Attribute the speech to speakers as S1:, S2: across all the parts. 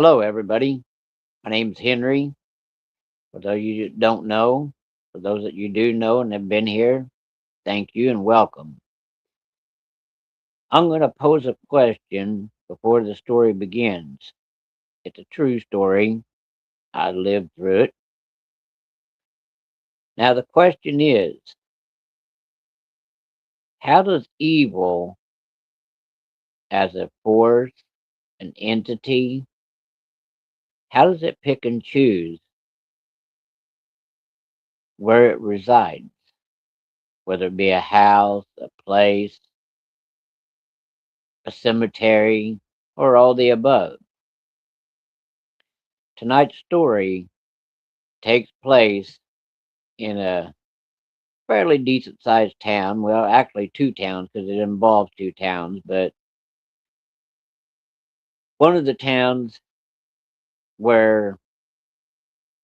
S1: Hello, everybody. My name's Henry. For those of you that don't know, for those that you do know and have been here, thank you and welcome. I'm going to pose a question before the story begins. It's a true story. I lived through it. Now, the question is, how does evil as a force, an entity, how does it pick and choose where it resides? Whether it be a house, a place, a cemetery, or all the above. Tonight's story takes place in a fairly decent sized town. Well, actually, two towns because it involves two towns, but one of the towns where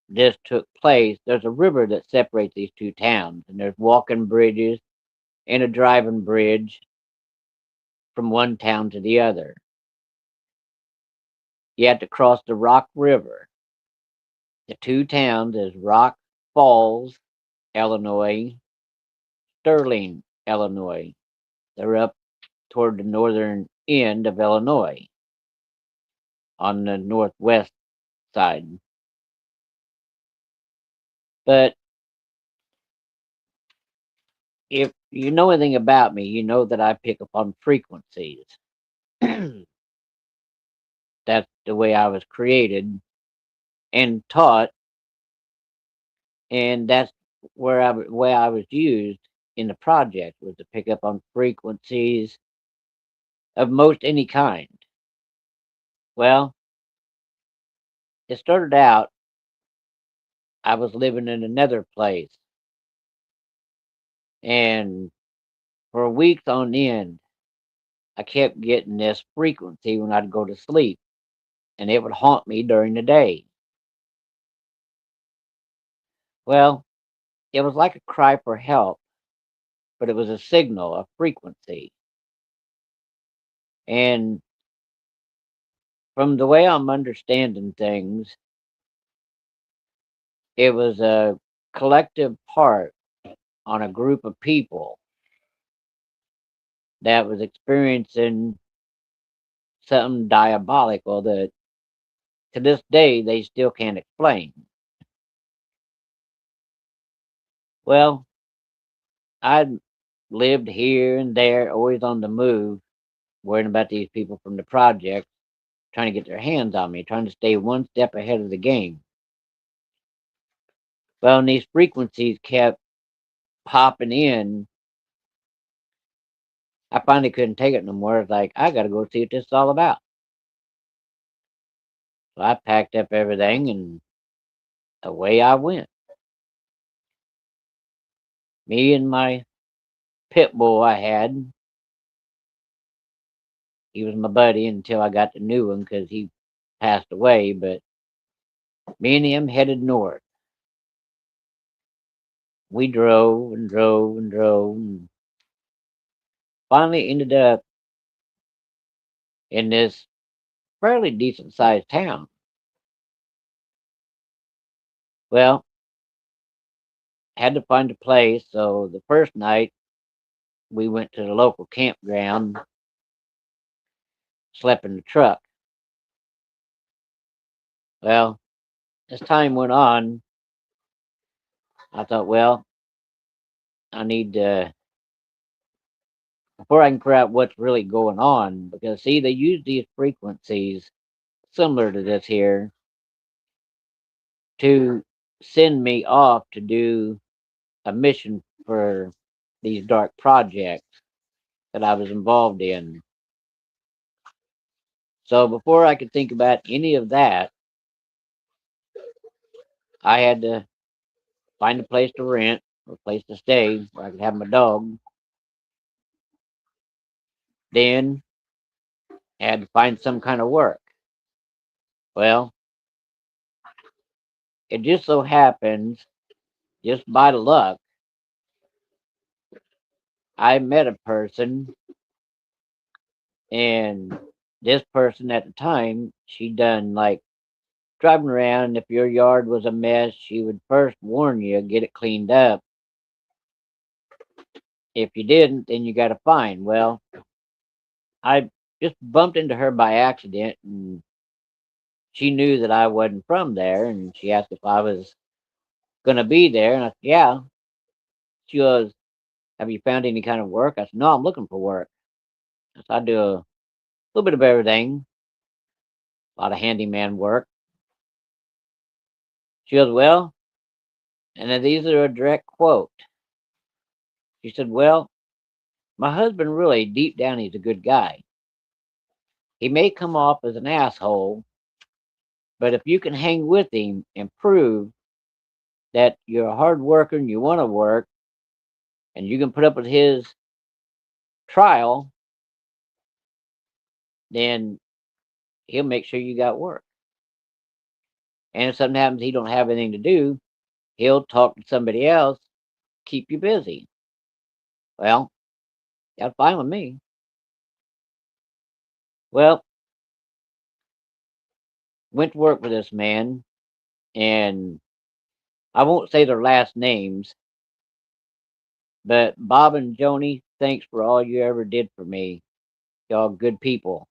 S1: this took place, there's a river that separates these two towns, and there's walking bridges and a driving bridge from one town to the other. You have to cross the Rock River. The two towns is Rock Falls, Illinois, Sterling, Illinois. They're up toward the northern end of Illinois on the northwest side. But if you know anything about me, you know that I pick up on frequencies. That's the way I was created and taught, and that's way I was used in the project was to pick up on frequencies of most any kind. Well, it started out I was living in another place, and for weeks on end, I kept getting this frequency when I'd go to sleep, and it would haunt me during the day. Well, it was like a cry for help, but it was a signal, a frequency. And from the way I'm understanding things, it was a collective part on a group of people that was experiencing something diabolical that to this day they still can't explain. Well, I'd lived here and there, always on the move, worrying about these people from the project, trying to get their hands on me, trying to stay one step ahead of the game. Well, and these frequencies kept popping in. I finally couldn't take it no more. It's like, I got to go see what this is all about. So I packed up everything and away I went. Me and my pit bull I had, he was my buddy until I got the new one because he passed away. But me and him headed north. We drove and drove and drove and finally ended up in this fairly decent sized town. Well, had to find a place. So the first night we went to the local campground, slept in the truck. Well, as time went on, I thought, well, I need to, before I can figure out what's really going on, because see, they use these frequencies similar to this here to send me off to do a mission for these dark projects that I was involved in. So before I could think about any of that, I had to find a place to rent or a place to stay where I could have my dog. Then I had to find some kind of work. Well, it just so happens, just by luck, I met a person and this person at the time, she done like driving around, and if your yard was a mess, she would first warn you, get it cleaned up. If you didn't, then you got a fine. Well, I just bumped into her by accident, and she knew that I wasn't from there, and she asked if I was going to be there, and I said, yeah. She goes, have you found any kind of work? I said, no, I'm looking for work. I said, I do a little bit of everything, a lot of handyman work. She goes, well, and then these are a direct quote. She said, well, my husband really, deep down, he's a good guy. He may come off as an asshole, but if you can hang with him and prove that you're a hard worker and you want to work, and you can put up with his trial, then he'll make sure you got work. And if something happens he don't have anything to do, he'll talk to somebody else, keep you busy. Well, that's fine with me. Well, went to work with this man, and I won't say their last names, but Bob and Joni, thanks for all you ever did for me. Y'all good people.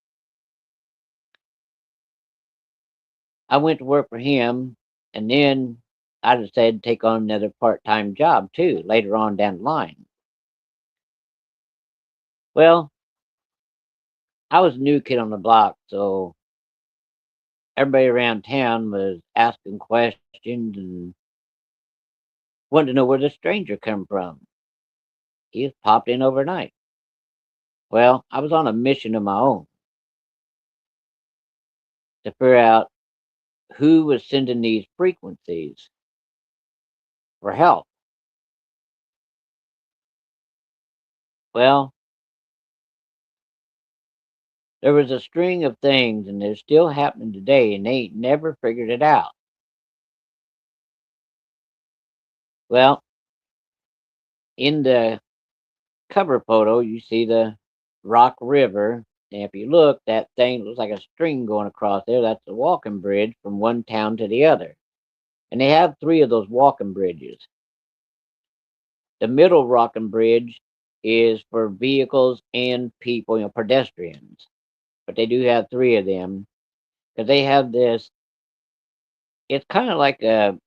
S1: I went to work for him, and then I decided to take on another part-time job too later on down the line. Well, I was a new kid on the block, so everybody around town was asking questions and wanted to know where the stranger come from. He just popped in overnight. Well, I was on a mission of my own to figure out who was sending these frequencies for help. Well, there was a string of things, and they're still happening today, and they ain't never figured it out. Well, in the cover photo, you see the Rock River. And if you look, that thing looks like a string going across there. That's a walking bridge from one town to the other. And they have three of those walking bridges. The middle walking bridge is for vehicles and people, pedestrians. But they do have three of them because they have this. It's kind of like a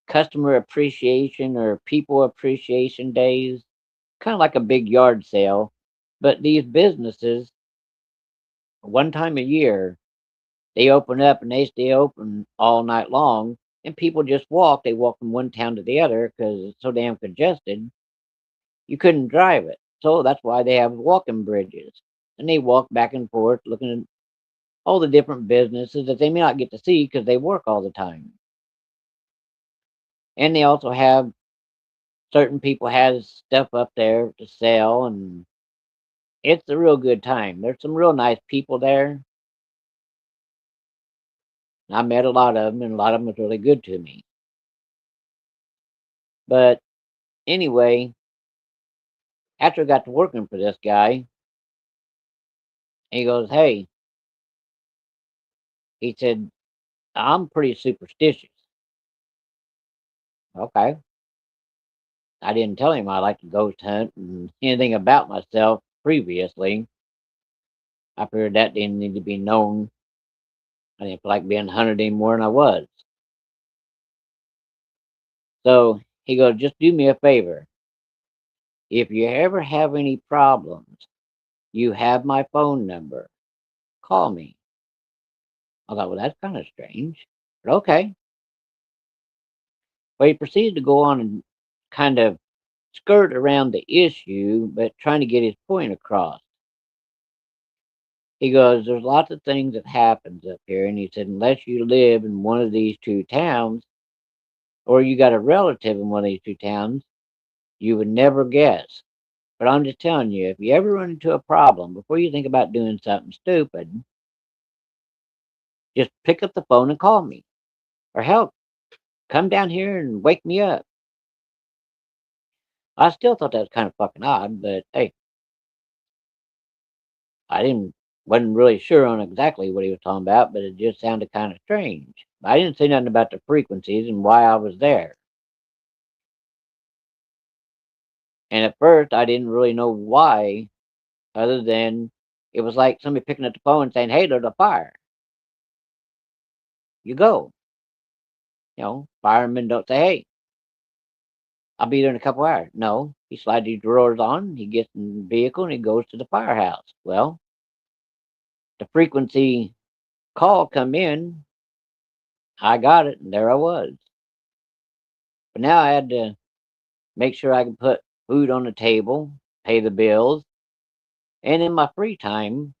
S1: customer appreciation or people appreciation days, kind of like a big yard sale. But these businesses, one time a year, they open up and they stay open all night long. And people just walk. They walk from one town to the other because it's so damn congested. You couldn't drive it. So that's why they have walking bridges. And they walk back and forth looking at all the different businesses that they may not get to see because they work all the time. And they also have certain people has stuff up there to sell, and it's a real good time. There's some real nice people there. I met a lot of them, and a lot of them was really good to me. But anyway, after I got to working for this guy, he goes, "Hey," he said, "I'm pretty superstitious." Okay. I didn't tell him I like to ghost hunt and anything about myself previously. I figured that didn't need to be known. I didn't feel like being hunted any more than I was. So he goes, just do me a favor. If you ever have any problems, you have my phone number. Call me. I thought, well, that's kind of strange. But okay. Well, he proceeded to go on and kind of skirt around the issue, but trying to get his point across. He goes, there's lots of things that happens up here. And he said, unless you live in one of these two towns, or you got a relative in one of these two towns, you would never guess. But I'm just telling you, if you ever run into a problem, before you think about doing something stupid, just pick up the phone and call me. Or hell, come down here and wake me up. I still thought that was kind of fucking odd, but hey, wasn't really sure on exactly what he was talking about, but it just sounded kind of strange. I didn't say nothing about the frequencies and why I was there. And at first, I didn't really know why, other than it was like somebody picking up the phone and saying, "Hey, there's a fire. You go." Firemen don't say, "Hey, I'll be there in a couple hours." No, he slides his drawers on, he gets in the vehicle, and he goes to the firehouse. Well, the frequency call come in. I got it, and there I was. But now I had to make sure I could put food on the table, pay the bills, and in my free time,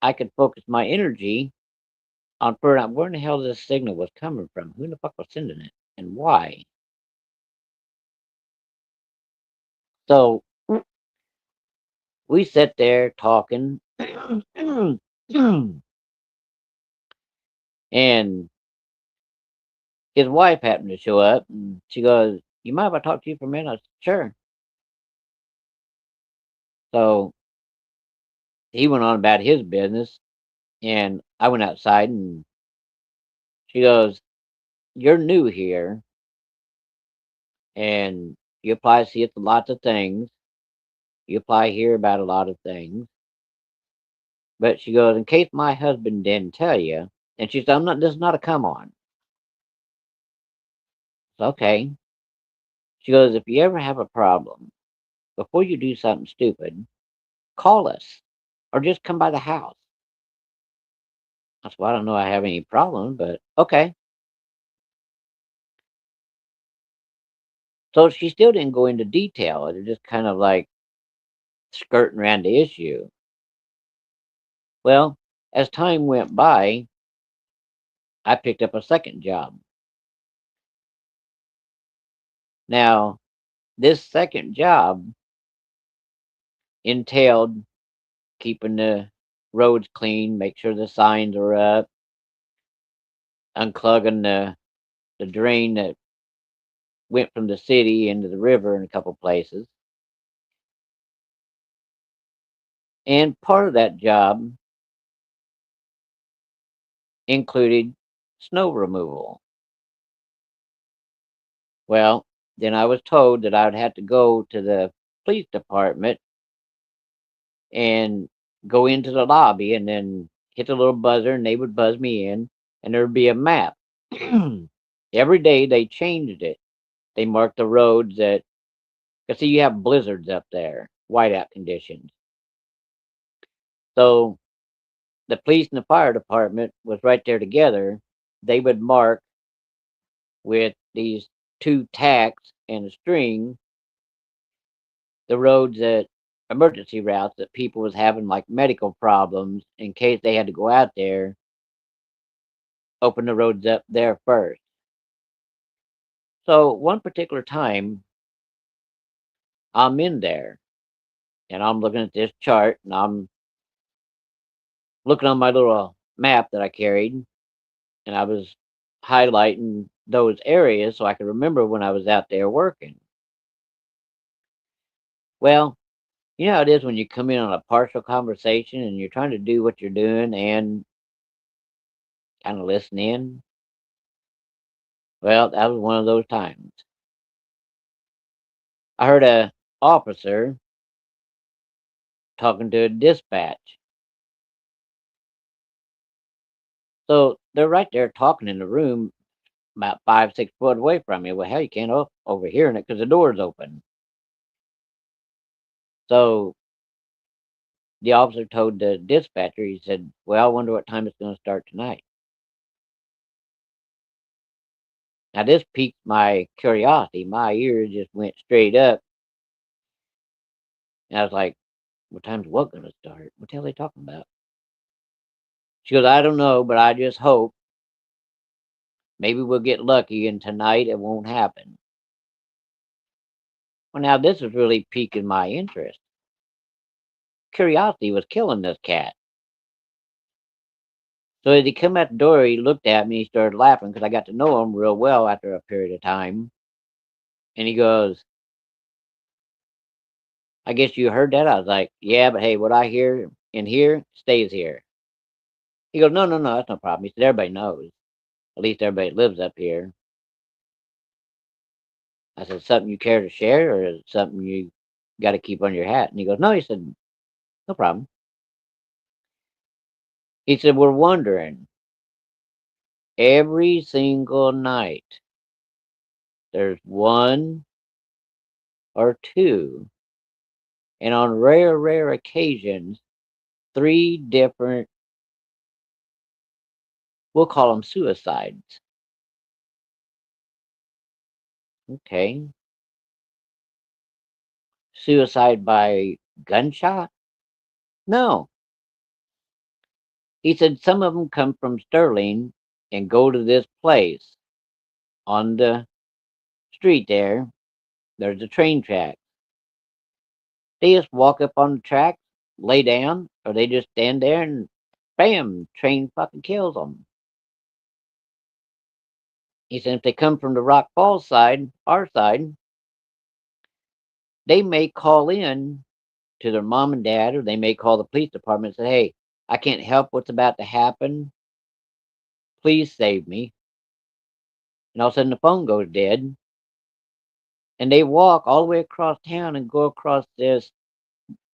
S1: I could focus my energy on figuring out where in the hell this signal was coming from, who the fuck was sending it, and why. So we sat there talking, and his wife happened to show up, and she goes, "You mind if I talk to you for a minute?" I said, "Sure." So he went on about his business, and I went outside, and she goes, "You're new here, and you apply to see it lots of things. You apply here about a lot of things." But she goes, "In case my husband didn't tell you," and she said, "I'm not. This is not a come on." It's okay. She goes, "If you ever have a problem, before you do something stupid, call us, or just come by the house." I said, "Well, I don't know I have any problem, but okay." So she still didn't go into detail. It was just kind of like skirting around the issue. Well, as time went by, I picked up a second job. Now, this second job entailed keeping the roads clean, make sure the signs are up, unclogging the drain that went from the city into the river in a couple places. And part of that job included snow removal. Well, then I was told that I would have to go to the police department and go into the lobby and then hit the little buzzer and they would buzz me in and there would be a map. Every day they changed it. They marked the roads that, because see, you have blizzards up there, whiteout conditions. So the police and the fire department was right there together. They would mark with these two tacks and a string the roads that emergency routes that people was having like medical problems in case they had to go out there, open the roads up there first. So one particular time I'm in there and I'm looking at this chart and I'm looking on my little map that I carried and I was highlighting those areas so I could remember when I was out there working. Well, you know how it is when you come in on a partial conversation and you're trying to do what you're doing and kind of listen in? Well, that was one of those times. I heard a officer talking to a dispatch. So they're right there talking in the room about 5, 6 foot away from me. Well, hell, you can't overhearing it because the door's open. So the officer told the dispatcher, he said, "Well, I wonder what time it's going to start tonight." Now, this piqued my curiosity. My ears just went straight up. And I was like, "What time's what going to start? What the hell are they talking about?" She goes, "I don't know, but I just hope maybe we'll get lucky and tonight it won't happen." Well, now this is really piquing my interest. Curiosity was killing this cat. So as he come out the door, he looked at me, he started laughing because I got to know him real well after a period of time. And he goes, I guess you heard that. I was like, yeah, but hey, what I hear in here stays here. He goes, no, no, no, that's no problem. He said, everybody knows. At least everybody lives up here. I said, something you care to share, or is it something you got to keep on your hat? And he goes, no. He said, no problem. He said, we're wondering every single night. There's one or two, and on rare, rare occasions, three different, we'll call them suicides. Okay. Suicide by gunshot? No. He said some of them come from Sterling and go to this place on the street there. There's a train track. They just walk up on the track, lay down, or they just stand there and bam, train fucking kills them. He said if they come from the Rock Falls side, our side, they may call in to their mom and dad, or they may call the police department and say, hey, I can't help what's about to happen. Please save me. And all of a sudden the phone goes dead. And they walk all the way across town and go across this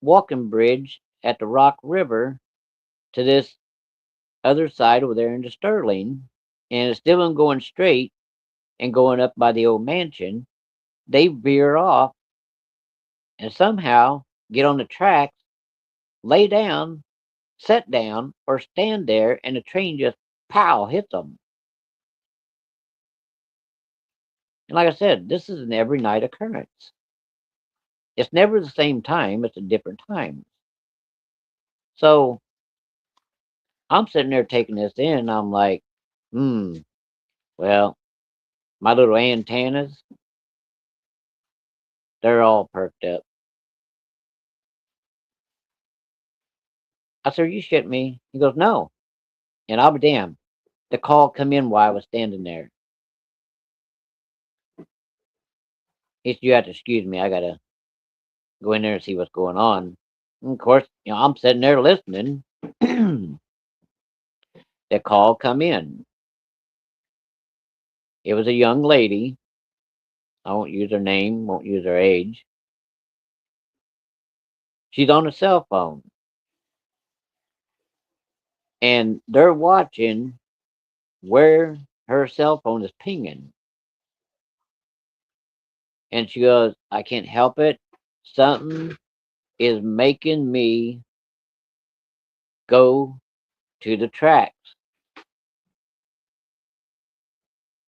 S1: walking bridge at the Rock River to this other side over there into Sterling. And instead of them going straight and going up by the old mansion, they veer off and somehow get on the tracks, lay down, sit down, or stand there, and the train just pow hits them. And like I said, this is an every night occurrence. It's never the same time, it's a different time. So I'm sitting there taking this in, and I'm like, well, my little antennas, they're all perked up. I said, are you shitting me? He goes, no. And I'll be damned. The call come in while I was standing there. He said, you have to excuse me. I got to go in there and see what's going on. And of course, I'm sitting there listening. The call come in. It was a young lady. I won't use her name, won't use her age. She's on a cell phone. And they're watching where her cell phone is pinging. And she goes, I can't help it. Something is making me go to the tracks.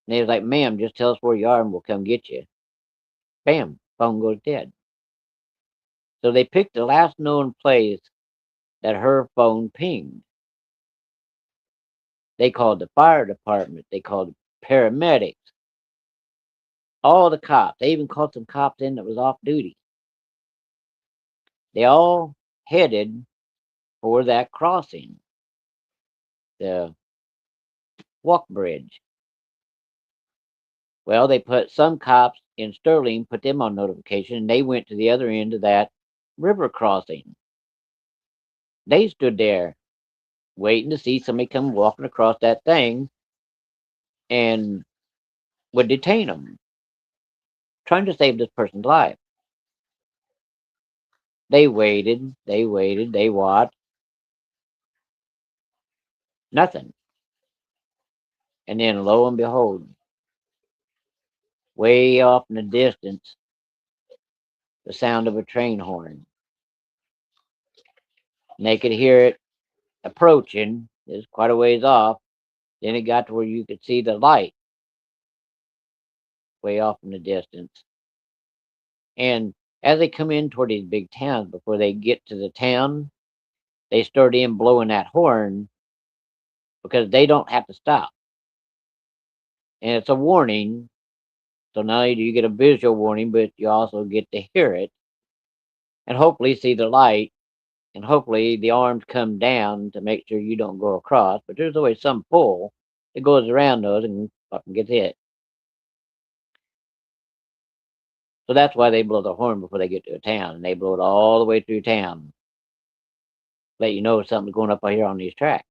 S1: And they was like, ma'am, just tell us where you are and we'll come get you. Bam, phone goes dead. So they picked the last known place that her phone pinged. They called the fire department. They called paramedics. All the cops. They even called some cops in that was off duty. They all headed for that crossing, the walk bridge. Well, they put some cops in Sterling, put them on notification, and they went to the other end of that river crossing. They stood there waiting to see somebody come walking across that thing and would detain them, trying to save this person's life. They waited, they watched, nothing. And then lo and behold, way off in the distance, the sound of a train horn. And they could hear it approaching. It's quite a ways off. Then it got to where you could see the light way off in the distance. And as they come in toward these big towns, before they get to the town, they start in blowing that horn because they don't have to stop. And it's a warning. So not only do you get a visual warning, but you also get to hear it and hopefully see the light. And hopefully the arms come down to make sure you don't go across. But there's always some pull that goes around those and fucking gets hit. So that's why they blow the horn before they get to a town, and they blow it all the way through town, let you know something's going up here on these tracks.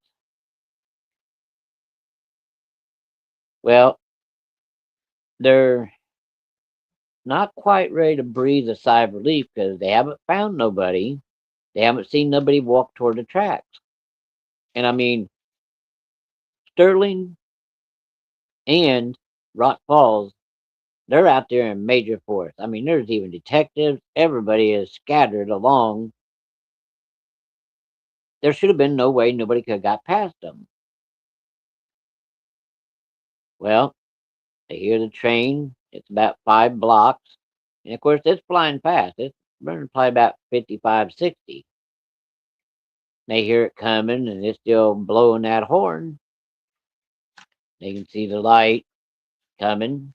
S1: Well, they're not quite ready to breathe a sigh of relief because they haven't found nobody. They haven't seen nobody walk toward the tracks. And I mean, Sterling and Rock Falls, they're out there in major force. I mean, there's even detectives. Everybody is scattered along. There should have been no way nobody could have got past them. Well, they hear the train. It's about 5 blocks. And of course, it's flying fast. It's running probably about 55, 60. They hear it coming and it's still blowing that horn. They can see the light coming.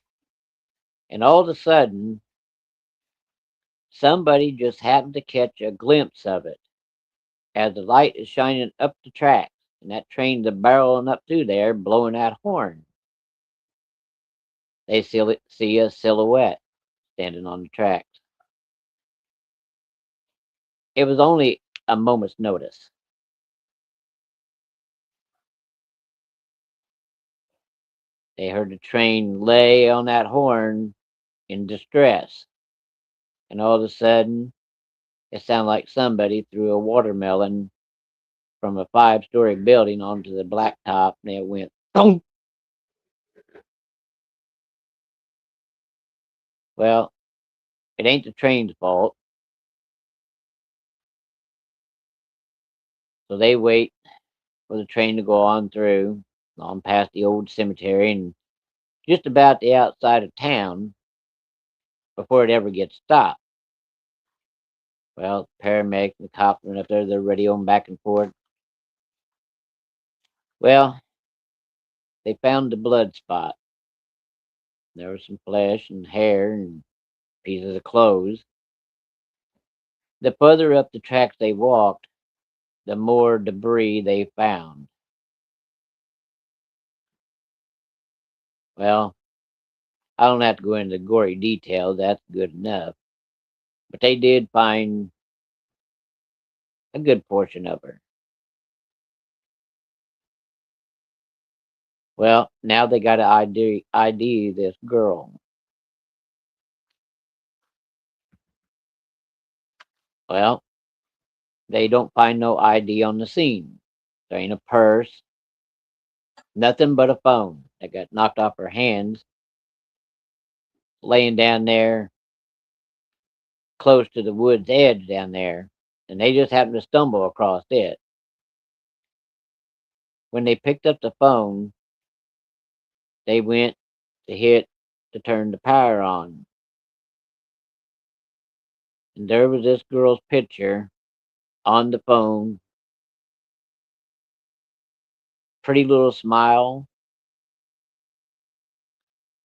S1: And all of a sudden, somebody just happened to catch a glimpse of it as the light is shining up the tracks. And that train's barreling up through there, blowing that horn. They see a silhouette standing on the tracks. It was only a moment's notice. They heard the train lay on that horn in distress. And all of a sudden, it sounded like somebody threw a watermelon from a 5-story building onto the blacktop, and it went thump. Well, it ain't the train's fault, so they wait for the train to go on through, on past the old cemetery, and just about the outside of town before it ever gets stopped. Well, paramedics and the cops went up there, they're radioing back and forth. Well, they found the blood spot. There was some flesh and hair and pieces of clothes. The further up the tracks they walked, the more debris they found. Well, I don't have to go into gory detail, that's good enough. But they did find a good portion of her. Well, now they got to ID this girl. Well, they don't find no ID on the scene. There ain't a purse, nothing but a phone that got knocked off her hands, laying down there close to the wood's edge down there, and they just happened to stumble across it. When they picked up the phone, they went to hit to turn the power on. And there was this girl's picture on the phone, pretty little smile,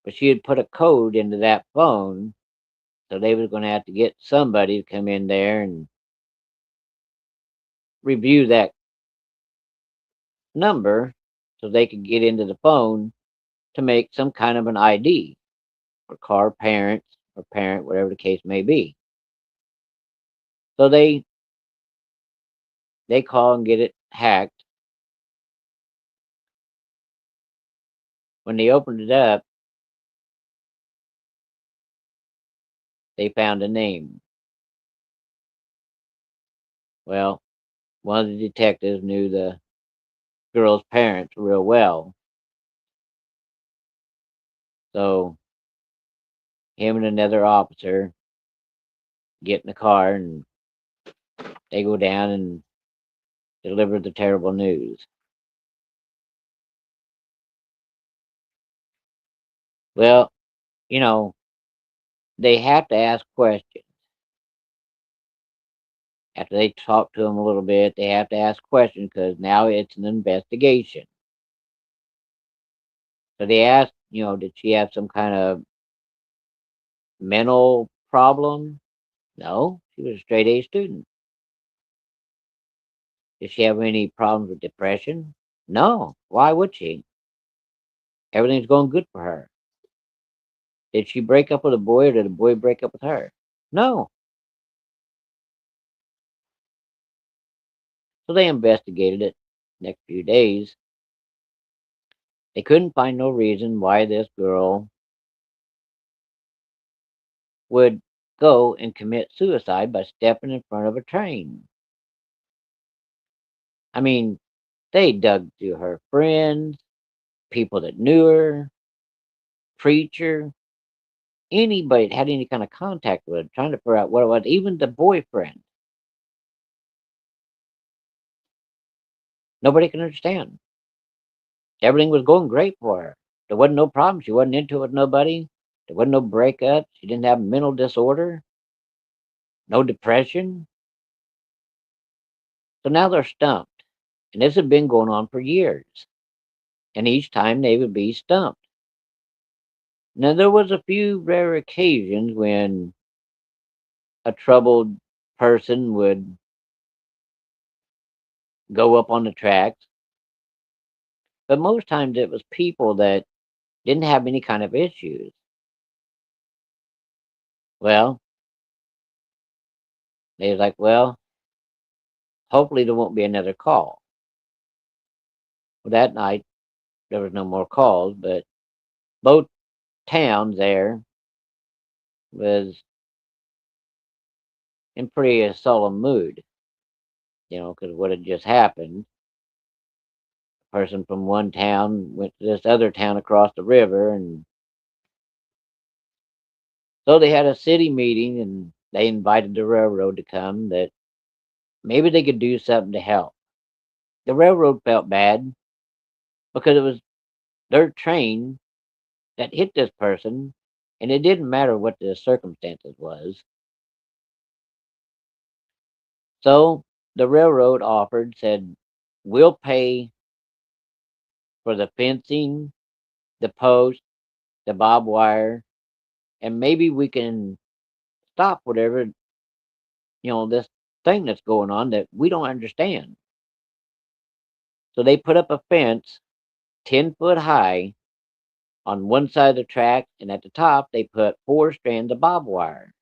S1: but she had put a code into that phone, so they was going to have to get somebody to come in there and review that number so they could get into the phone to make some kind of an ID for car parents or parent, whatever the case may be. So they call and get it hacked. When they opened it up, they found a name. Well, one of the detectives knew the girl's parents real well, so him and another officer get in the car and they go down and deliver the terrible news. Well, you know, they have to ask questions. After they talk to them a little bit, they have to ask questions because now it's an investigation. So they asked, did she have some kind of mental problem? No, she was a straight A student. Did she have any problems with depression? No. Why would she? Everything's going good for her. Did she break up with a boy or did a boy break up with her? No. So they investigated it. Next few days, they couldn't find no reason why this girl would go and commit suicide by stepping in front of a train. I mean, they dug through her friends, people that knew her, preacher, anybody that had any kind of contact with her, trying to figure out what it was, even the boyfriend. Nobody can understand. Everything was going great for her. There wasn't no problem. She wasn't into it with nobody. There wasn't no breakup. She didn't have mental disorder, no depression. So now they're stumped. And this had been going on for years. And each time they would be stumped. Now there was a few rare occasions when a troubled person would go up on the tracks, but most times it was people that didn't have any kind of issues. Well, they was like, well, hopefully there won't be another call. Well, that night there was no more calls, but both towns there was in pretty a solemn mood, because what had just happened. A person from one town went to this other town across the river, and so they had a city meeting, and they invited the railroad to come that maybe they could do something to help. The railroad felt bad because it was their train that hit this person, and it didn't matter what the circumstances was. So the railroad offered, said, "We'll pay for the fencing, the post, the barbed wire, and maybe we can stop whatever this thing that's going on that we don't understand." So they put up a fence 10 foot high on one side of the track, and at the top they put 4 strands of barbed wire.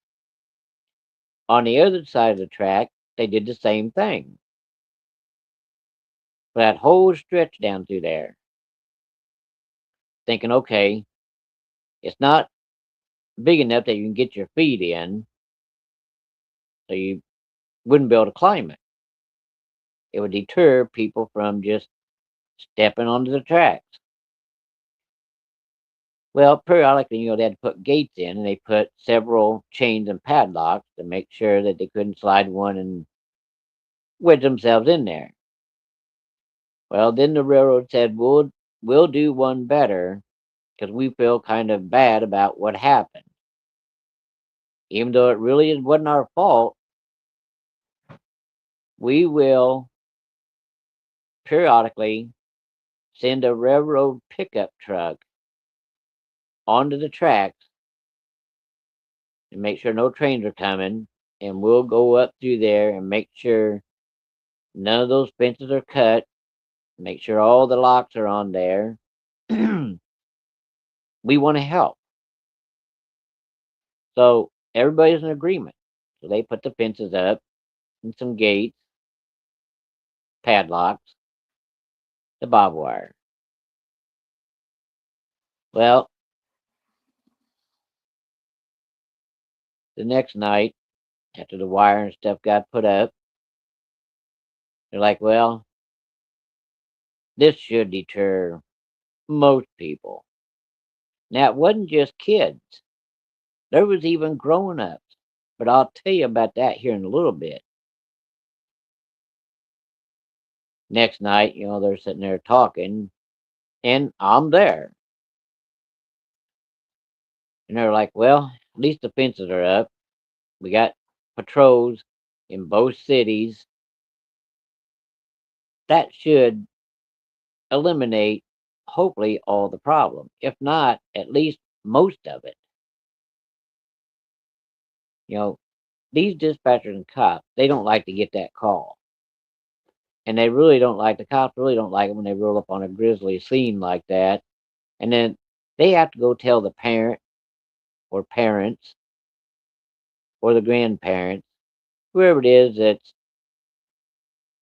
S1: On the other side of the track, they did the same thing for that whole stretch down through there, thinking, okay, it's not big enough that you can get your feet in, so you wouldn't be able to climb it. It would deter people from just stepping onto the tracks. Well, periodically, they had to put gates in, and they put several chains and padlocks to make sure that they couldn't slide one and wedge themselves in there. Well, then the railroad said, we'll do one better because we feel kind of bad about what happened. Even though it really wasn't our fault, we will periodically send a railroad pickup truck onto the tracks and make sure no trains are coming, and we'll go up through there and make sure none of those fences are cut, make sure all the locks are on there. We want to help. So everybody's in agreement. So they put the fences up and some gates, padlocks, the barbed wire. Well, the next night, after the wire and stuff got put up, they're like, well, this should deter most people. Now, it wasn't just kids, there was even grown ups. But I'll tell you about that here in a little bit. Next night, they're sitting there talking, and I'm there. And they're like, well, at least the fences are up. We got patrols in both cities. That should eliminate, hopefully, all the problem. If not, at least most of it. You know, these dispatchers and cops, they don't like to get that call. And they really don't like, the cops really don't like it when they roll up on a grisly scene like that. And then they have to go tell the parent, or parents or the grandparents, whoever it is that's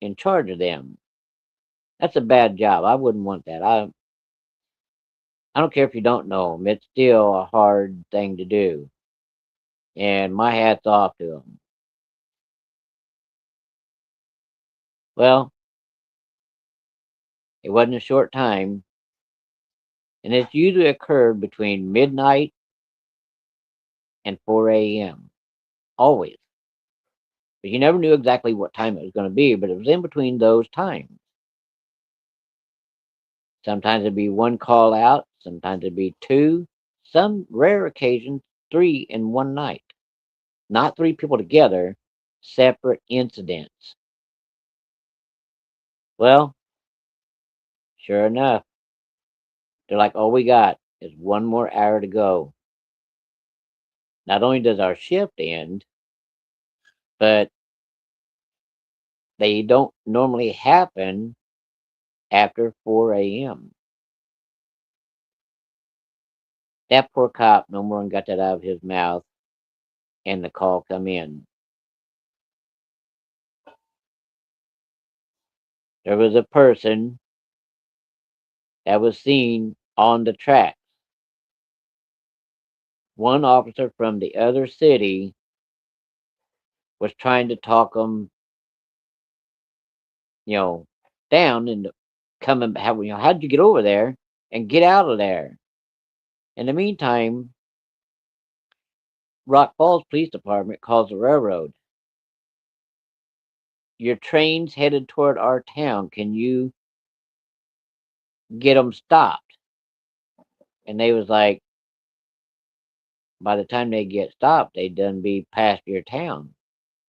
S1: in charge of them. That's a bad job. I wouldn't want that. I don't care if you don't know them. It's still a hard thing to do. And my hat's off to them. Well, it wasn't a short time, and it's usually occurred between midnight and 4 a.m. Always. But you never knew exactly what time it was going to be, but it was in between those times. Sometimes it'd be one call out, sometimes it'd be two, some rare occasions, three in one night. Not three people together, separate incidents. Well, sure enough, they're like, all we got is one more hour to go. Not only does our shift end, but they don't normally happen after 4 a.m. That poor cop, no more got that out of his mouth, and the call come in. There was a person that was seen on the track. One officer from the other city was trying to talk them, you know, down and coming. How how'd you get over there and get out of there? In the meantime, Rock Falls Police Department calls the railroad. Your train's headed toward our town. Can you get them stopped? And they was like, by the time they get stopped, they done be past your town.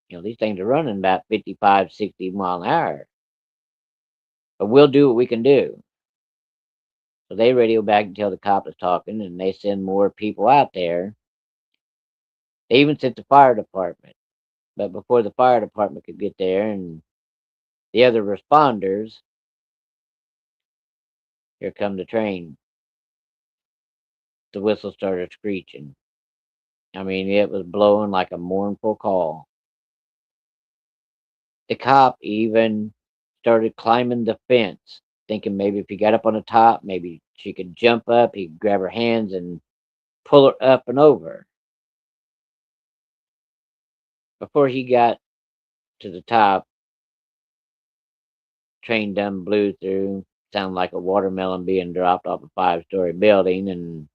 S1: These things are running about 55, 60 mile an hour. But we'll do what we can do. So they radio back and tell the cop is talking, and they send more people out there. They even sent the fire department. But before the fire department could get there and the other responders, here come the train. The whistle started screeching. I mean, it was blowing like a mournful call. The cop even started climbing the fence, thinking maybe if he got up on the top, maybe she could jump up. He'd grab her hands and pull her up and over. Before he got to the top, train done blew through. Sounded like a watermelon being dropped off a 5-story building, and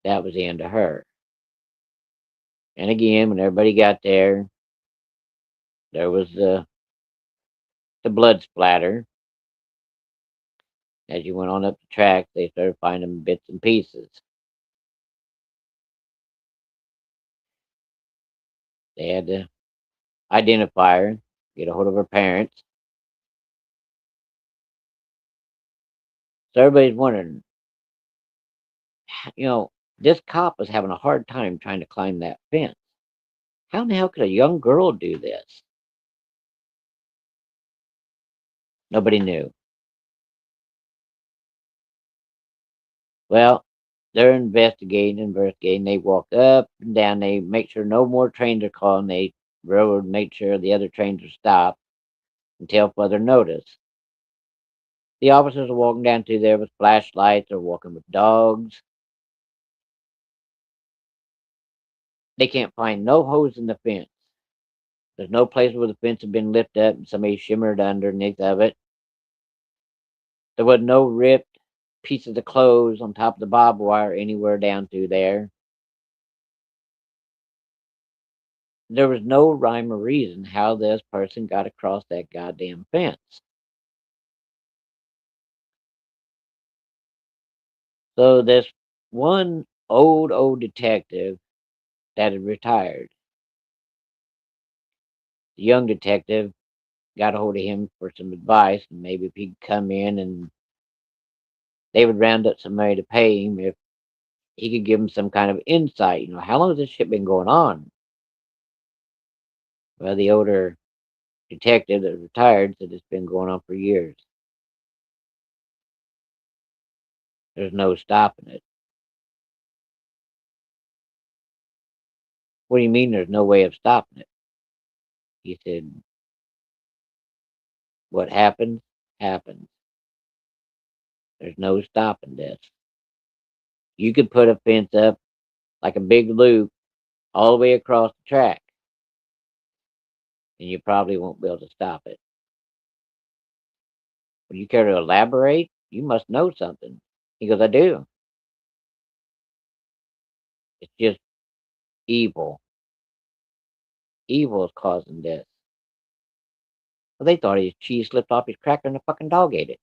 S1: that was the end of her. And again, when everybody got there, there was the blood splatter. As you went on up the track, they started finding bits and pieces. They had to identify her, get a hold of her parents. So everybody's wondering, this cop was having a hard time trying to climb that fence. How in the hell could a young girl do this? Nobody knew. Well, they're investigating. They walk up and down. They make sure no more trains are calling. They railroad make sure the other trains are stopped until further notice. The officers are walking down through there with flashlights. They're walking with dogs. They can't find no holes in the fence. There's no place where the fence had been lifted up and somebody shimmered underneath of it. There was no ripped pieces of clothes on top of the barbed wire anywhere down through there. There was no rhyme or reason how this person got across that goddamn fence. So this one old detective that had retired, the young detective got a hold of him for some advice, and maybe if he'd come in and they would round up some money to pay him if he could give him some kind of insight. How long has this shit been going on? Well, the older detective that retired said it's been going on for years. There's no stopping it. What do you mean there's no way of stopping it? He said, what happens, happens. There's no stopping this. You could put a fence up like a big loop all the way across the track, and you probably won't be able to stop it. Would you care to elaborate? You must know something. He goes, I do. It's just evil. Evil is causing this. Well, they thought his cheese slipped off his cracker and the fucking dog ate it.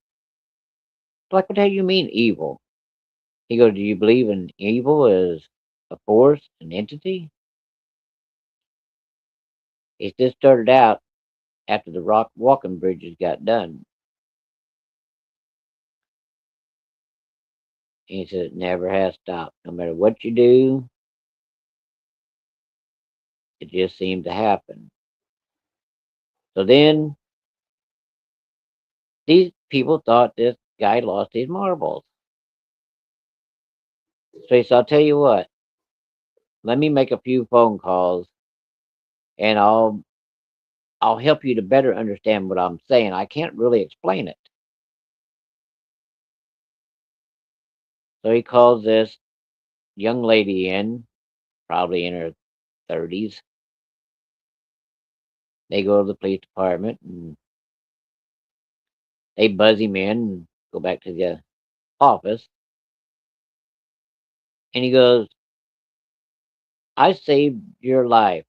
S1: Like, what the hell you mean evil? He goes, do you believe in evil as a force, an entity? It just started out after the rock walking bridges got done. And he said, it never has stopped. No matter what you do, it just seemed to happen. So then these people thought this guy lost his marbles. So he said, I'll tell you what, let me make a few phone calls and I'll help you to better understand what I'm saying. I can't really explain it. So he calls this young lady in, probably in her 30s. They go to the police department and they buzz him in and go back to the office. And he goes, I saved your life.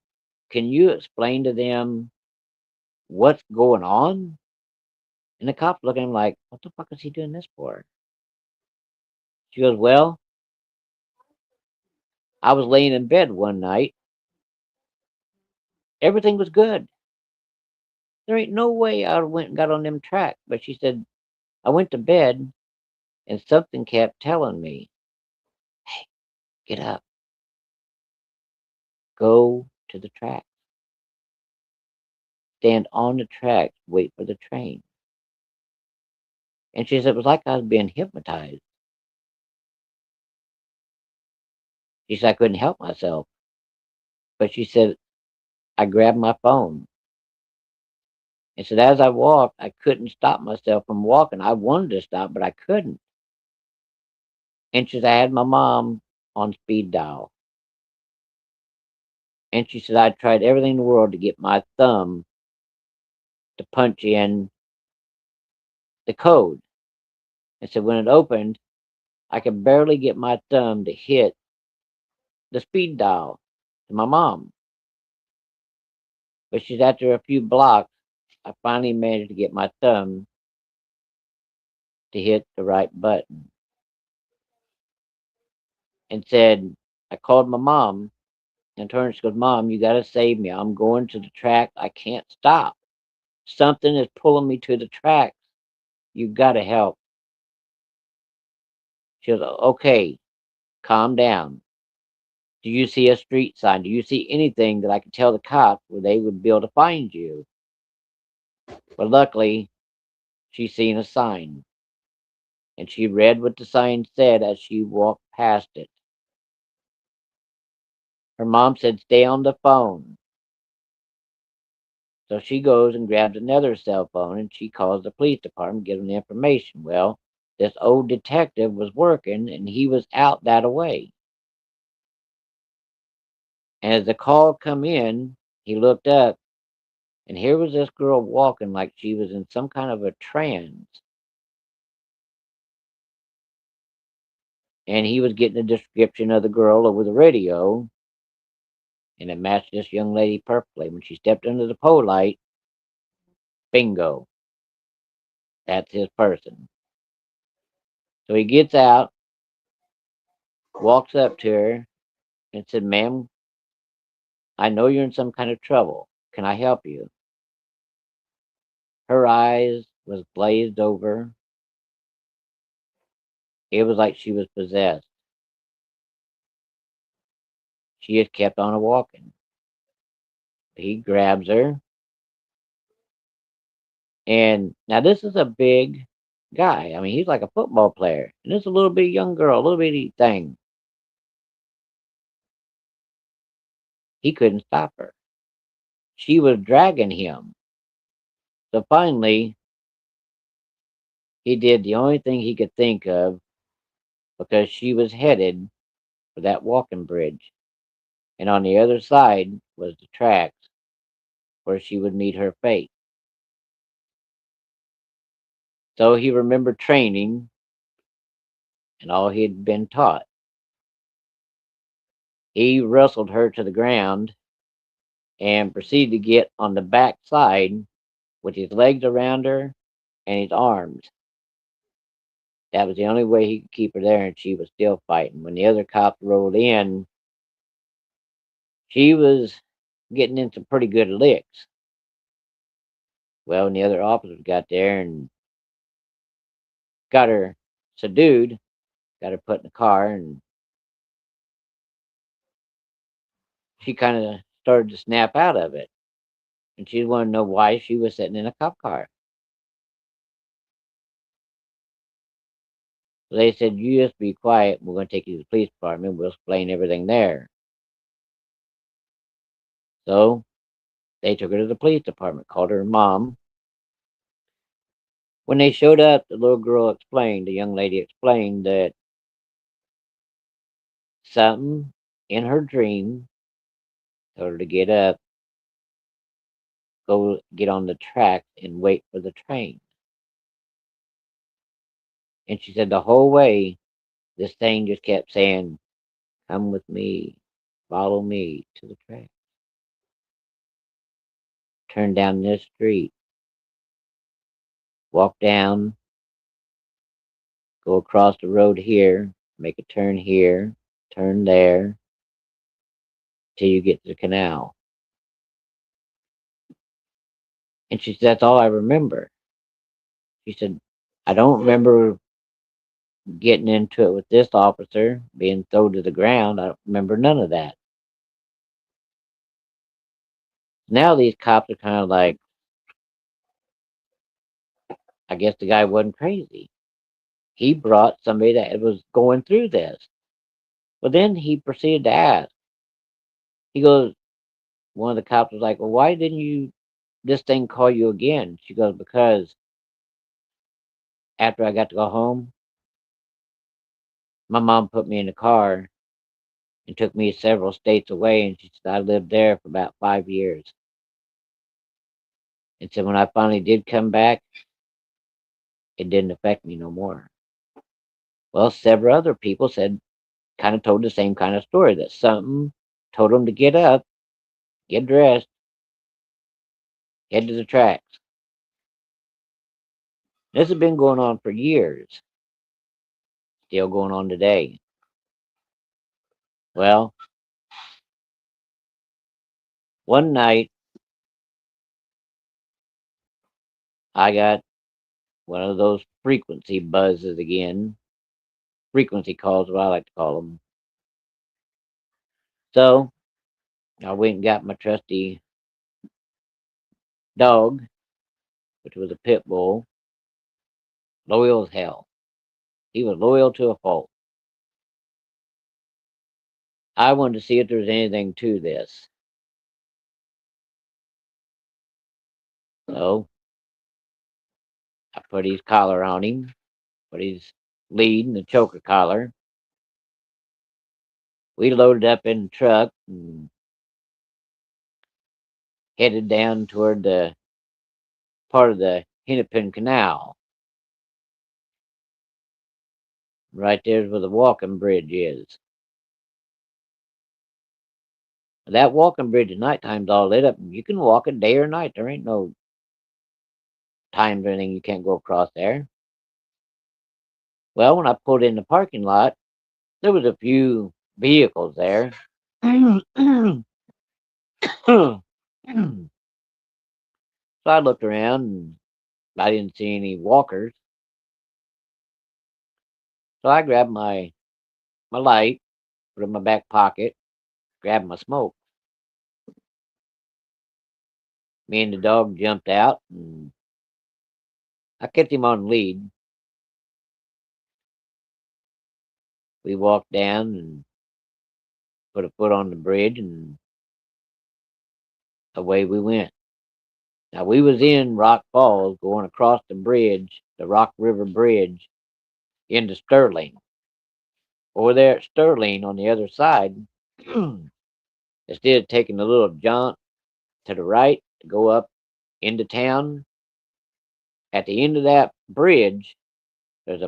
S1: Can you explain to them what's going on? And the cop look at him like, what the fuck is he doing this for? She goes, well, I was laying in bed one night. Everything was good. There ain't no way I went and got on them tracks. But she said, I went to bed and something kept telling me, hey, get up, go to the track, stand on the tracks, wait for the train. And she said, it was like I was being hypnotized. She said, I couldn't help myself. But she said, I grabbed my phone. And said, as I walked, I couldn't stop myself from walking. I wanted to stop, but I couldn't. And she said, I had my mom on speed dial. And she said, I tried everything in the world to get my thumb to punch in the code. And said, when it opened, I could barely get my thumb to hit the speed dial to my mom. But she's after a few blocks, I finally managed to get my thumb to hit the right button. And said, I called my mom and turned. She goes, Mom, you got to save me. I'm going to the track. I can't stop. Something is pulling me to the tracks. You got to help. She goes, okay, calm down. Do you see a street sign? Do you see anything that I could tell the cops where they would be able to find you? But luckily, she seen a sign, and she read what the sign said as she walked past it. Her mom said, stay on the phone. So she goes and grabs another cell phone and she calls the police department, gives them the information. Well, this old detective was working and he was out that away. And as the call come in, he looked up and here was this girl walking like she was in some kind of a trance. And he was getting a description of the girl over the radio and it matched this young lady perfectly. When she stepped under the pole light, bingo, that's his person. So he gets out, walks up to her, and said, Ma'am, I know you're in some kind of trouble. Can I help you? Her eyes was glazed over. It was like she was possessed. She just kept on a walking. He grabs her. And now this is a big guy. I mean, he's like a football player. And this is a little bitty young girl, a little bitty thing. He couldn't stop her. She was dragging him. So finally, he did the only thing he could think of because she was headed for that walking bridge. And on the other side was the tracks where she would meet her fate. So he remembered training and all he had been taught. He wrestled her to the ground and proceeded to get on the back side with his legs around her and his arms. That was the only way he could keep her there, and she was still fighting. When the other cops rolled in, she was getting in some pretty good licks. Well, when the other officers got there and got her subdued, got her put in the car, and she kind of started to snap out of it. And she wanted to know why she was sitting in a cop car. So they said, "You just be quiet. We're going to take you to the police department. We'll explain everything there." So they took her to the police department, called her mom. When they showed up, the little girl explained, the young lady explained that something in her dream told her to get up, go get on the track, and wait for the train. And she said the whole way, this thing just kept saying, "Come with me, follow me to the track. Turn down this street, walk down, go across the road here, make a turn here, turn there, till you get to the canal." And she said, "That's all I remember." She said, "I don't remember getting into it with this officer, being thrown to the ground. I don't remember none of that." Now these cops are kind of like, I guess the guy wasn't crazy. He brought somebody that was going through this. But then he proceeded to ask. He goes, one of the cops was like, "Well, why didn't this thing call you again?" She goes, "Because after I got to go home, my mom put me in the car and took me several states away. And she said I lived there for about 5 years. And so when I finally did come back, it didn't affect me no more." Well, several other people said, kind of told the same kind of story that something told them to get up, get dressed, head to the tracks. This has been going on for years, still going on today. Well, one night I got one of those frequency buzzes again, frequency calls, what I like to call them. So I went and got my trusty dog, which was a pit bull, loyal as hell. He was loyal to a fault. I wanted to see if there was anything to this. So I put his collar on him, put his lead in the choker collar. We loaded up in the truck and headed down toward the part of the Hennepin Canal. Right there's where the walking bridge is. That walking bridge at nighttime's all lit up. You can walk it day or night. There ain't no times or anything you can't go across there. Well, when I pulled in the parking lot, there was a few vehicles there. So I looked around and I didn't see any walkers. So I grabbed my light, put it in my back pocket, grabbed my smoke. Me and the dog jumped out and I kept him on lead. We walked down and put a foot on the bridge and away we went. Now we was in Rock Falls going across the bridge, the Rock River Bridge, into Sterling. Over there at Sterling on the other side, instead of taking a little jaunt to the right to go up into town, at the end of that bridge, there's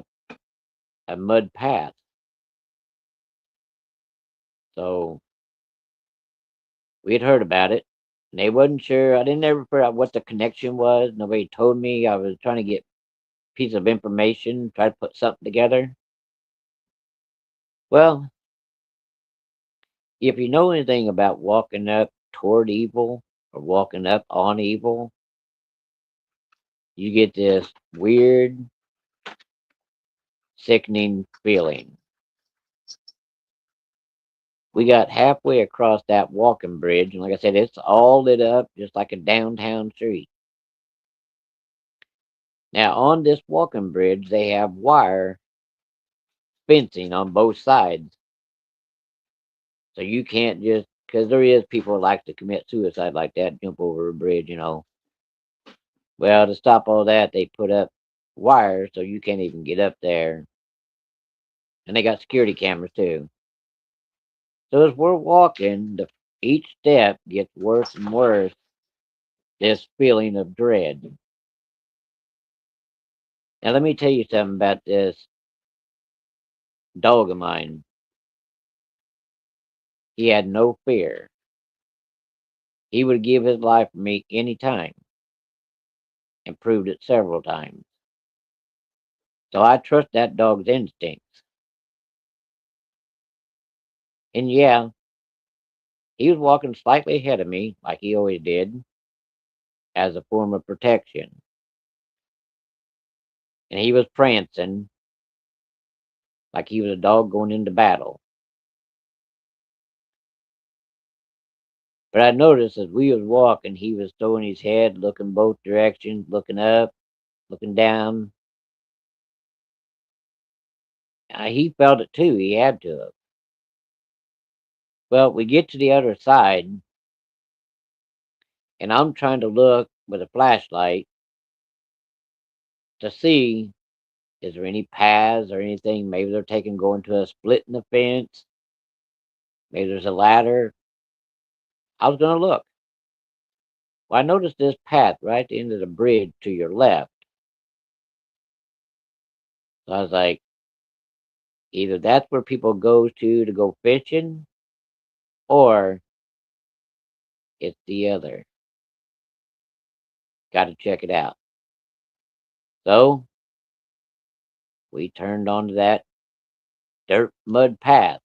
S1: a mud path. So we had heard about it, and they wasn't sure. I didn't ever figure out what the connection was. Nobody told me. I was trying to get a piece of information, try to put something together. Well, if you know anything about walking up toward evil or walking up on evil, you get this weird, sickening feeling. We got halfway across that walking bridge, and like I said, it's all lit up just like a downtown street. Now, on this walking bridge, they have wire fencing on both sides. So you can't just, because there is people that like to commit suicide like that, jump over a bridge. Well, to stop all that, they put up wires so you can't even get up there. And they got security cameras too. So as we're walking, each step gets worse and worse. This feeling of dread. Now, let me tell you something about this dog of mine. He had no fear. He would give his life for me any time and proved it several times. So I trust that dog's instincts. And yeah, he was walking slightly ahead of me, like he always did, as a form of protection. And he was prancing like he was a dog going into battle. But I noticed as we was walking, he was throwing his head, looking both directions, looking up, looking down. He felt it too. He had to have. Well, we get to the other side, and I'm trying to look with a flashlight to see is there any paths or anything. Maybe they're going to a split in the fence. Maybe there's a ladder. I was going to look. Well, I noticed this path right at the end of the bridge to your left. So I was like, either that's where people go to go fishing, or it's the other. Got to check it out. So we turned onto that dirt mud path.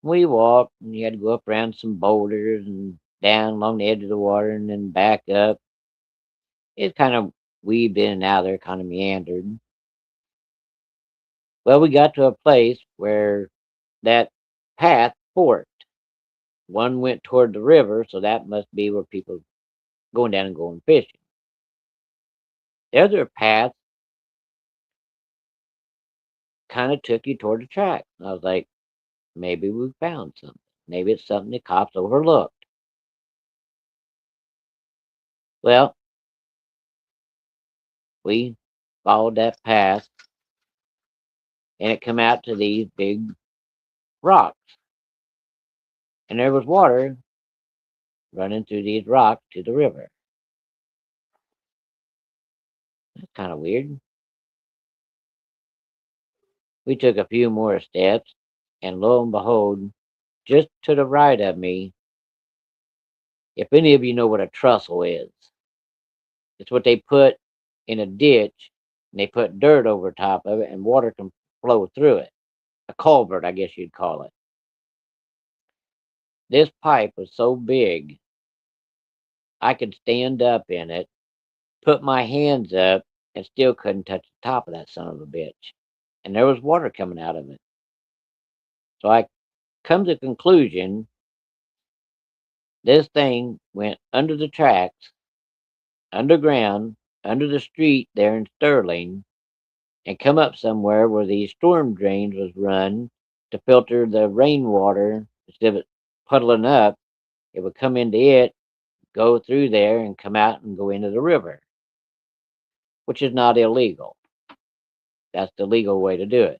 S1: We walked, and you had to go up around some boulders and down along the edge of the water and then back up. It kind of weaved in and out there, kind of meandered. Well, we got to a place where that path forked. One went toward the river, so that must be where people going down and going fishing. The other path kind of took you toward the track. I was like, maybe we found something. Maybe it's something the cops overlooked. Well, we followed that path, and it come out to these big rocks, and there was water running through these rocks to the river. That's kind of weird. We took a few more steps, and lo and behold, just to the right of me, if any of you know what a trestle is, it's what they put in a ditch, and they put dirt over top of it, and water can flow through it. A culvert, I guess you'd call it. This pipe was so big, I could stand up in it, put my hands up, and still couldn't touch the top of that son of a bitch. And there was water coming out of it. So I come to the conclusion this thing went under the tracks, underground, under the street there in Sterling, and come up somewhere where these storm drains was run to filter the rainwater instead of it puddling up It would come into it, go through there, and come out and go into the river, which is not illegal. That's the legal way to do it.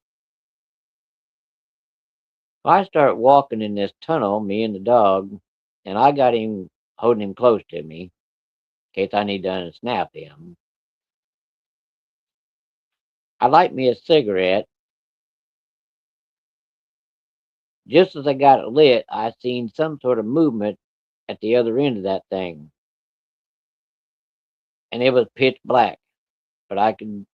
S1: Well, I start walking in this tunnel, me and the dog, and I got him holding him close to me in case I need to unsnap him. I light me a cigarette. Just as I got it lit, I seen some sort of movement at the other end of that thing, and it was pitch black. But I could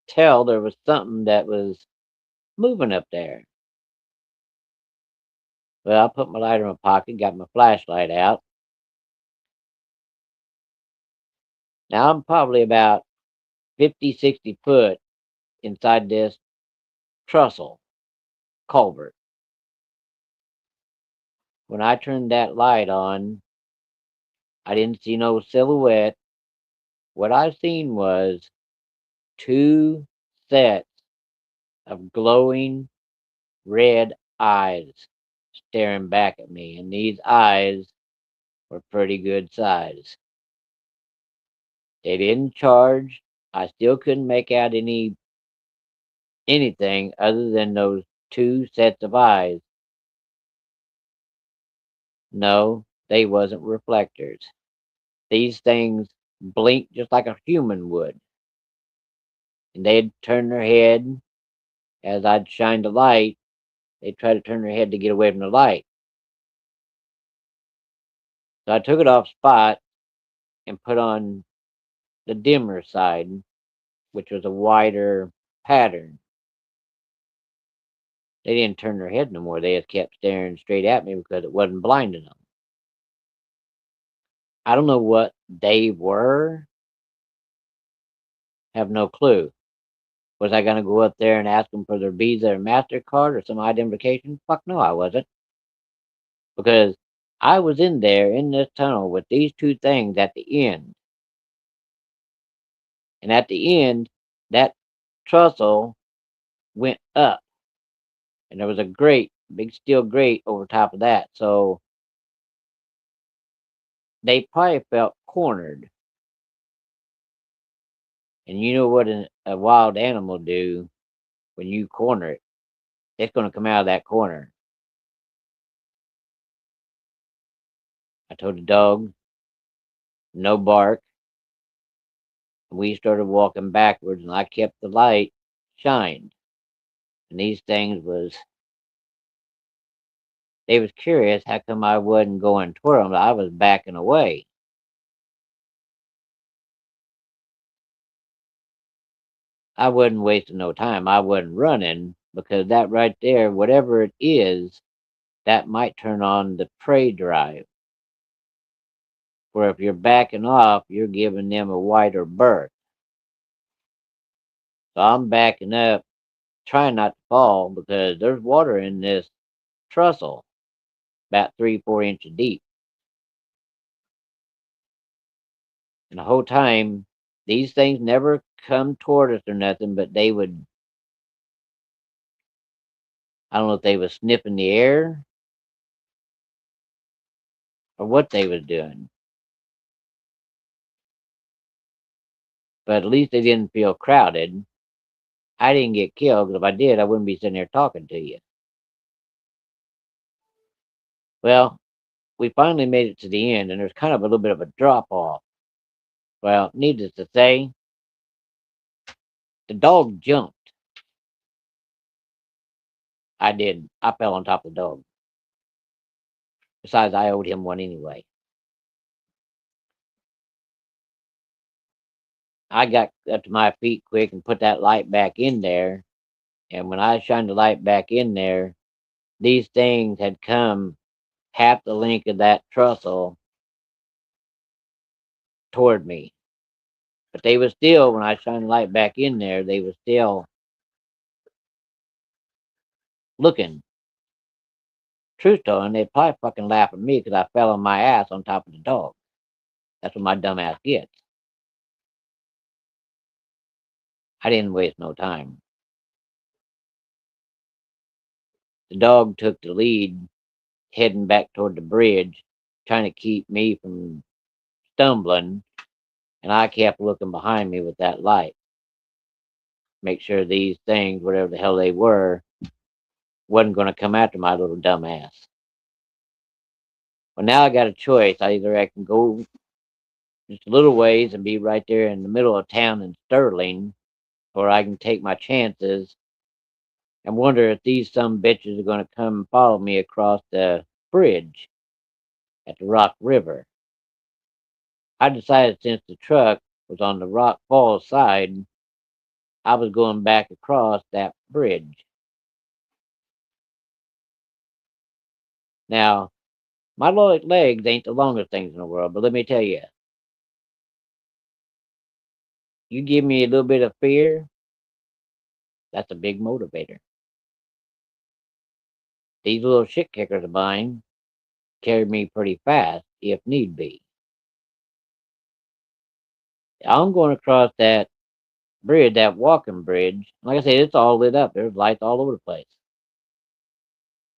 S1: tell there was something that was moving up there. Well, I put my lighter in my pocket, got my flashlight out. Now I'm probably about 50, 60 foot inside this trestle culvert. When I turned that light on, I didn't see no silhouette. What I seen was two sets of glowing red eyes staring back at me, and these eyes were pretty good size. They didn't charge. I still couldn't make out anything other than those two sets of eyes. No, they wasn't reflectors. These things blinked just like a human would, and they'd turn their head as I'd shine the light. They'd try to turn their head to get away from the light. So I took it off spot and put on the dimmer side, which was a wider pattern. They didn't turn their head no more. They just kept staring straight at me because it wasn't blinding them. I don't know what they were. Have no clue. Was I going to go up there and ask them for their Visa or MasterCard or some identification? Fuck no, I wasn't. Because I was in there in this tunnel with these two things at the end. And at the end, that trestle went up. And there was a grate, big steel grate over top of that. So they probably felt cornered. And you know what a wild animal do when you corner it? It's going to come out of that corner. I told the dog, no bark. We started walking backwards, and I kept the light shined. And these things they was curious how come I wasn't going toward them. I was backing away. I wasn't wasting no time. I wasn't running because that right there, whatever it is, that might turn on the prey drive. Where if you're backing off, you're giving them a wider berth. So I'm backing up, trying not to fall because there's water in this trestle, about 3, 4 inches deep. And the whole time, these things never come toward us or nothing, but they would, I don't know if they was sniffing the air or what they was doing. But at least they didn't feel crowded. I didn't get killed, because if I did, I wouldn't be sitting there talking to you. Well, we finally made it to the end, and there's kind of a little bit of a drop off. Well, needless to say, the dog jumped. I didn't. I fell on top of the dog. Besides, I owed him one anyway. I got up to my feet quick and put that light back in there. And when I shined the light back in there, these things had come half the length of that trestle toward me. But they were still, when I shined the light back in there, they were still looking. Truth telling, they'd probably fucking laugh at me because I fell on my ass on top of the dog. That's what my dumb ass gets. I didn't waste no time. The dog took the lead, heading back toward the bridge. trying to keep me from stumbling, and I kept looking behind me with that light. Make sure these things, whatever the hell they were, wasn't going to come after my little dumb ass. Well, now I got a choice. Either I can go just a little ways and be right there in the middle of town in Sterling, or I can take my chances and wonder if these some bitches are going to come and follow me across the bridge at the Rock River. I decided since the truck was on the Rock Falls side, I was going back across that bridge. Now, my legs ain't the longest things in the world, but let me tell you, you give me a little bit of fear, that's a big motivator. These little shit kickers of mine carry me pretty fast if need be. I'm going across that bridge, that walking bridge. Like I said, it's all lit up. There's lights all over the place.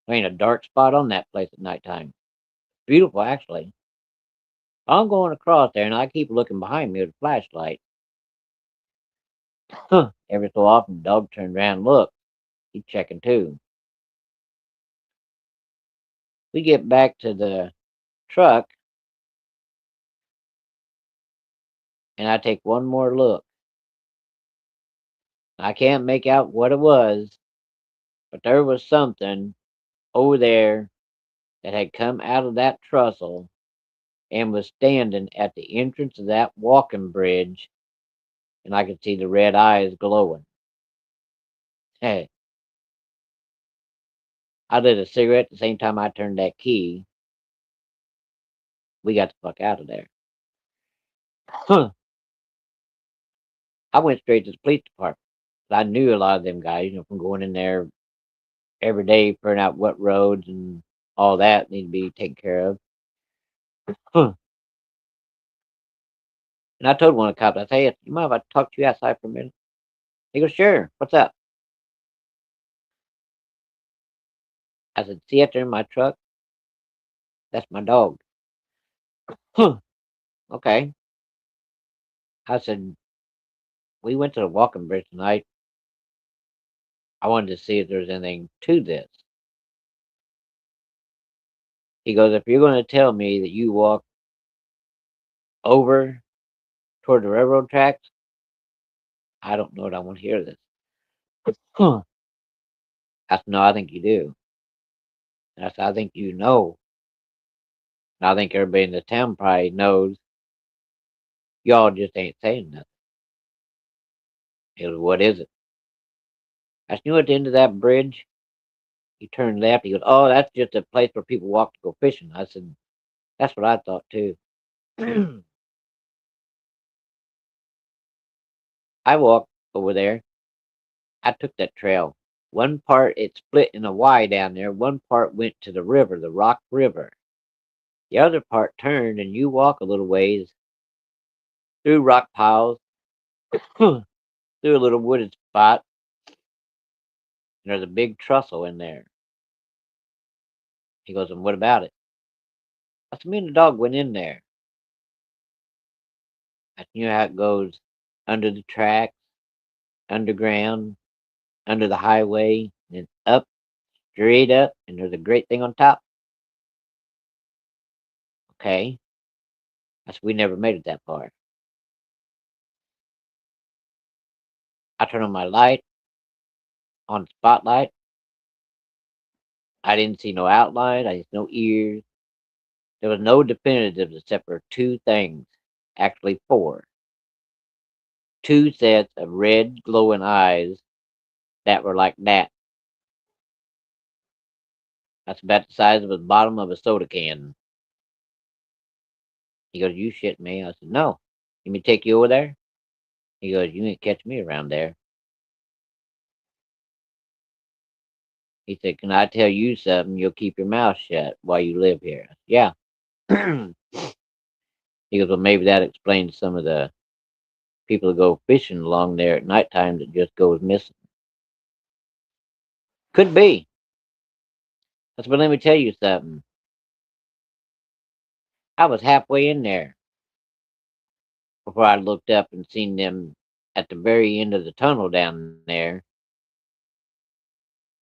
S1: There ain't a dark spot on that place at nighttime. Beautiful, actually. I'm going across there, and I keep looking behind me with a flashlight. Every so often, the dog turned around and looked. He's checking too. We get back to the truck, and I take one more look. I can't make out what it was, but there was something over there that had come out of that trestle and was standing at the entrance of that walking bridge, and I could see the red eyes glowing. Hey, I lit a cigarette at the same time I turned that key. We got the fuck out of there. I went straight to the police department. I knew a lot of them guys, from going in there every day, figuring out what roads and all that need to be taken care of. And I told one of the cops, I said, "Hey, you mind if I talk to you outside for a minute?" He goes, "Sure. What's up?" I said, "See out there in my truck? That's my dog." Okay. I said, "We went to the walking bridge tonight. I wanted to see if there's anything to this." He goes, "If you're going to tell me that you walk over toward the railroad tracks, I don't know that I want to hear this." I said, "No, I think you do." And I said, "I think you know. And I think everybody in the town probably knows. Y'all just ain't saying nothing." He goes, "What is it?" I said, "You know at the end of that bridge, you turn left." He goes, "Oh, that's just a place where people walk to go fishing." I said, "That's what I thought too." I walked over there. I took that trail. One part it split in a Y down there. One part went to the river, the Rock River. The other part turned, and you walk a little ways through rock piles, through a little wooded spot, and there's a big trestle in there. He goes, "And what about it?" I said, "Me and the dog went in there." I said, "You know how it goes under the tracks, underground, under the highway, and it's up, straight up, and there's a great thing on top?" Okay. I said, "We never made it that far." I turned on my light on the spotlight. I didn't see no outline. I didn't see no ears. There was no definitives except for two things. Actually, four. Two sets of red glowing eyes that were like that. That's about the size of the bottom of a soda can. He goes, "You shit me." I said, "No. You me take you over there?" He goes, "You ain't catch me around there." He said, "Can I tell you something? You'll keep your mouth shut while you live here." I said, "Yeah." He goes, "Well, maybe that explains some of the people that go fishing along there at nighttime that just goes missing." Could be. I said, "But let me tell you something. I was halfway in there before I looked up and seen them at the very end of the tunnel down there.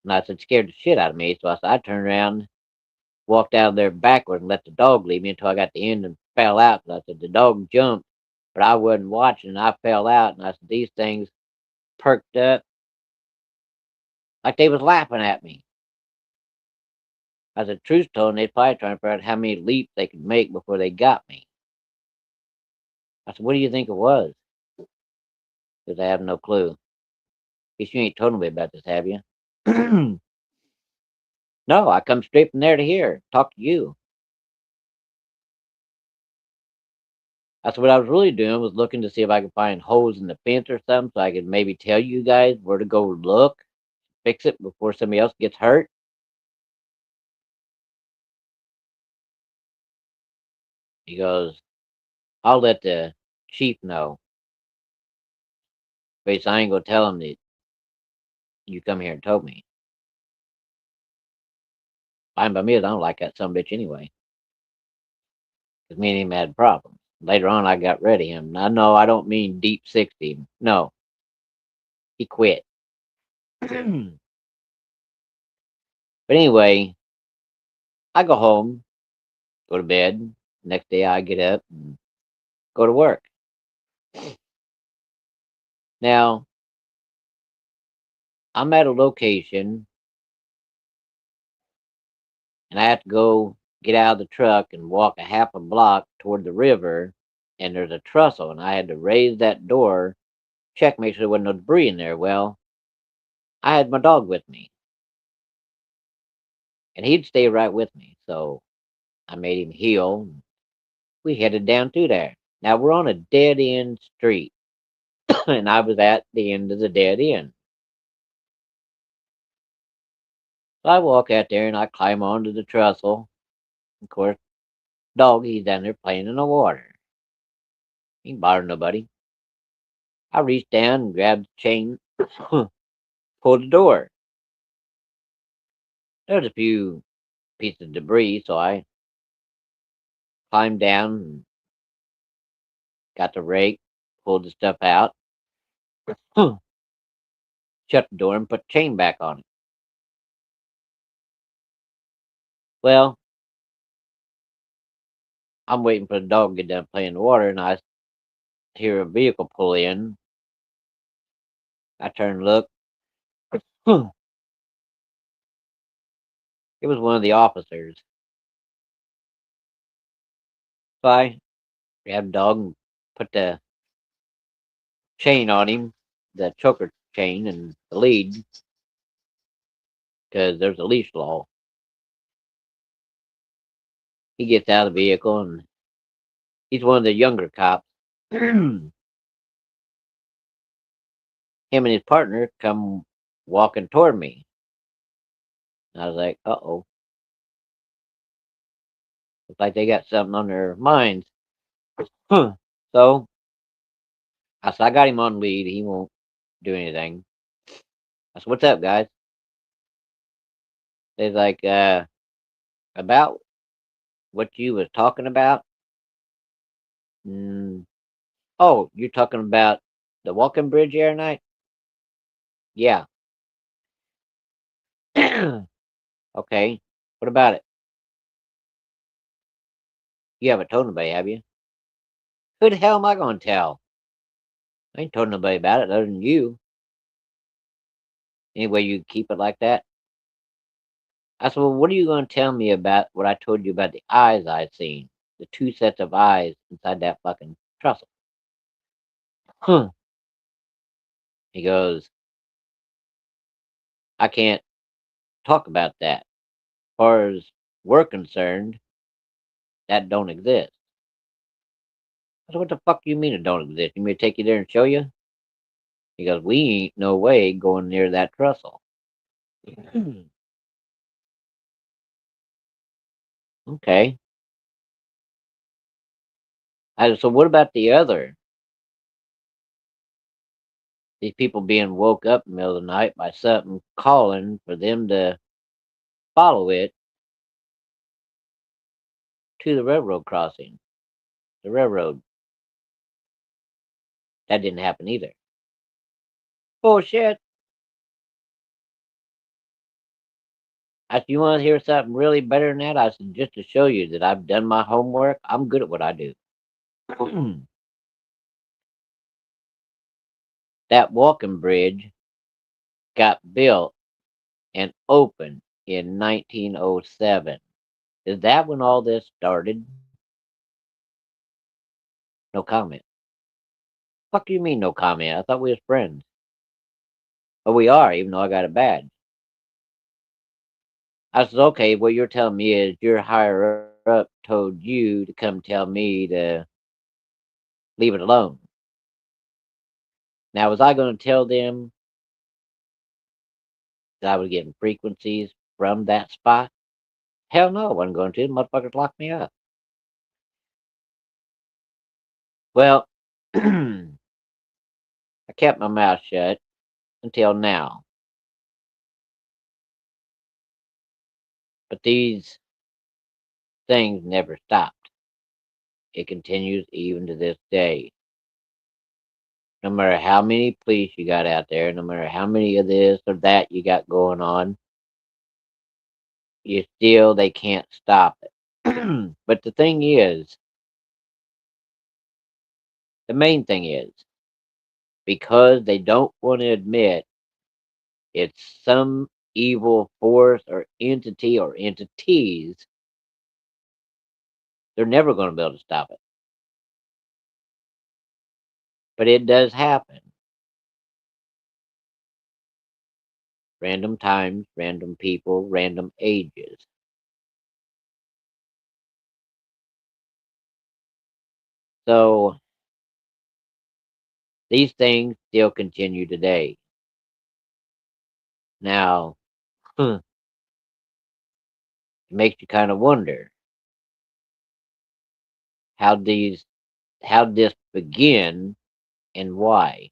S1: And I said, scared the shit out of me. So I turned around, walked out of there backward, and let the dog lead me until I got to the end and fell out. So I said, the dog jumped, but I wasn't watching. I fell out, and I said, these things perked up like they was laughing at me. I said, truth told, they'd probably trying to figure out how many leaps they could make before they got me. I said, what do you think it was? Because I have no clue. Guess you ain't told me about this, have you? No, I come straight from there to here. Talk to you. That's what I was really doing, was looking to see if I could find holes in the fence or something so I could maybe tell you guys where to go look, fix it before somebody else gets hurt. He goes, I'll let the chief know. But I ain't gonna tell him that you come here and told me. Fine by me, I don't like that son of a bitch anyway. Because me and him had problems. Later on, I got rid of him. Now, no, I don't mean deep 60. No, he quit. But anyway, I go home, go to bed. Next day, I get up and go to work. Now, I'm at a location and I have to go get out of the truck and walk a half a block toward the river. And there's a trestle, and I had to raise that door, check, make sure there wasn't no debris in there. Well, I had my dog with me, and he'd stay right with me. So I made him heel. We headed down through there. Now we're on a dead end street, and I was at the end of the dead end. So I walk out there and I climb onto the trestle. Of course, dog, he's down there playing in the water. He ain't bothering nobody. I reached down and grabbed the chain, pulled the door. There's a few pieces of debris, so I climbed down and got the rake, pulled the stuff out, shut the door, and put the chain back on it. Well, I'm waiting for the dog to get done playing in the water, and I hear a vehicle pull in. I turn and look. It was one of the officers. So I grabbed the dog and put the chain on him, the choker chain and the lead, because there's a leash law. He gets out of the vehicle, and he's one of the younger cops. Him and his partner come walking toward me. I was like, uh-oh. Looks like they got something on their minds. So I said, I got him on lead. He won't do anything. I said, what's up, guys? They're like, about what you was talking about. Mm, oh, you're talking about the walking bridge the other night? Yeah. Okay. What about it? You haven't told nobody, have you? Who the hell am I going to tell? I ain't told nobody about it other than you. Anyway, you keep it like that? I said, well, what are you going to tell me about what I told you about the eyes I seen? The two sets of eyes inside that fucking trestle. Huh. He goes, I can't talk about that. As far as we're concerned, that don't exist. I said, what the fuck do you mean it don't exist? You mean to take you there and show you? He goes, we ain't no way going near that trestle. Okay. I said, so what about the other? These people being woke up in the middle of the night by something calling for them to follow it to the railroad crossing. The railroad. That didn't happen either. Bullshit. If you want to hear something really better than that, I said just to show you that I've done my homework. I'm good at what I do. That walking bridge got built and opened in 1907. Is that when all this started? No comment. Fuck do you mean no comment? I thought we was friends. But we are, even though I got a badge. I said, okay, what you're telling me is your higher up told you to come tell me to leave it alone. Now, was I going to tell them that I was getting frequencies from that spot? Hell no, I wasn't going to. The motherfuckers locked me up. Well, I kept my mouth shut until now. But these things never stopped. It continues even to this day. No matter how many police you got out there, no matter how many of this or that you got going on, they can't stop it. But the main thing is, because they don't want to admit it's some evil force or entity or entities, they're never going to be able to stop it. But it does happen. Random times, random people, random ages. So these things still continue today. Now, it makes you kind of wonder how this begin and why.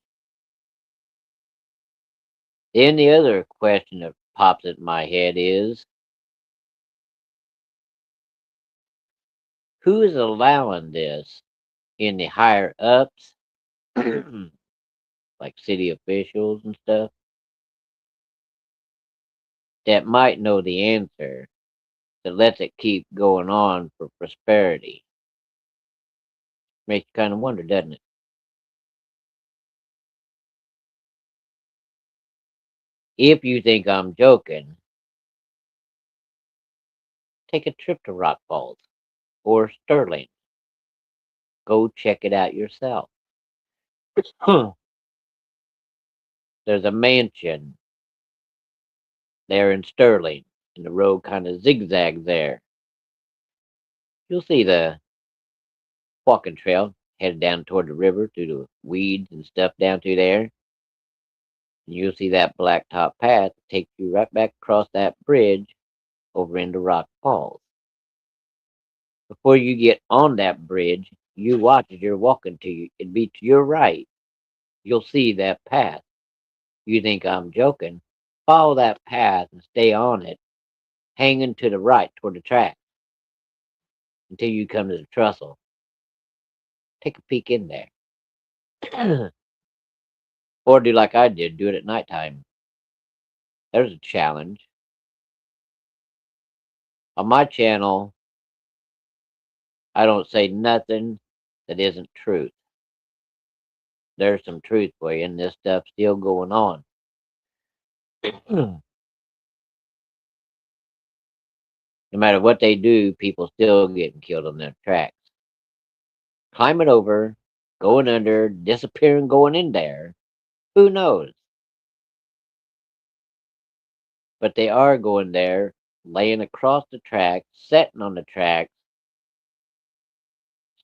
S1: Then the other question that pops in my head is, who is allowing this in the higher ups, like city officials and stuff, that might know the answer that lets it keep going on for prosperity? Makes you kind of wonder, doesn't it? If you think I'm joking, take a trip to Rock Falls or Sterling. Go check it out yourself. There's a mansion there in Sterling, and the road kind of zigzags there. You'll see the walking trail headed down toward the river through the weeds and stuff down through there. And you'll see that blacktop path that takes you right back across that bridge over into Rock Falls. Before you get on that bridge, you watch as you're walking to you. It'd be to your right. You'll see that path. You think I'm joking? Follow that path and stay on it, hanging to the right toward the track until you come to the trestle. Take a peek in there. Or do like I did, do it at nighttime. There's a challenge. On my channel, I don't say nothing that isn't truth. There's some truth for you, and this stuff's still going on. No matter what they do, people still getting killed on their tracks. Climbing over, going under, disappearing, going in there. Who knows? But they are going there, laying across the track, sitting on the track,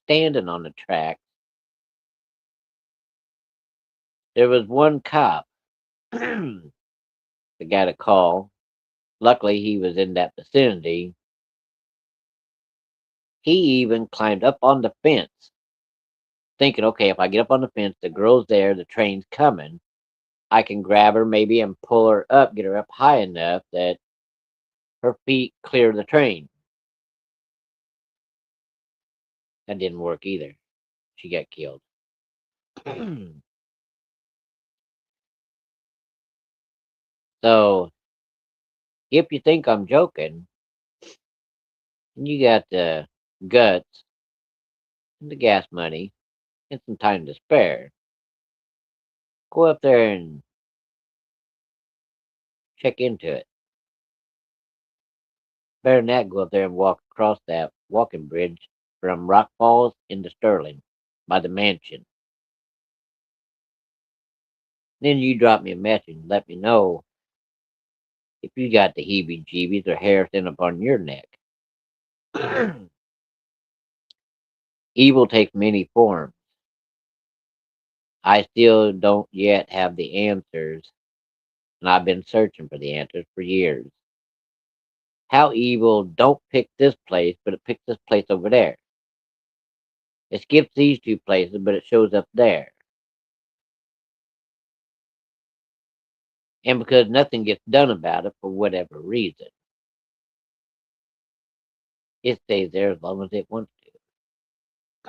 S1: standing on the track. There was one cop that got a call. Luckily, he was in that vicinity. He even climbed up on the fence, thinking, okay, if I get up on the fence, the girl's there, the train's coming. I can grab her maybe and pull her up, get her up high enough that her feet clear the train. That didn't work either. She got killed. So, if you think I'm joking, and you got the guts and the gas money and some time to spare, go up there and check into it. Better than that, go up there and walk across that walking bridge from Rock Falls into Sterling by the mansion. Then you drop me a message and let me know if you got the heebie jeebies or hair thin up on your neck. Evil takes many forms. I still don't yet have the answers, and I've been searching for the answers for years. How evil don't pick this place, but it picks this place over there. It skips these two places, but it shows up there. And because nothing gets done about it for whatever reason, it stays there as long as it wants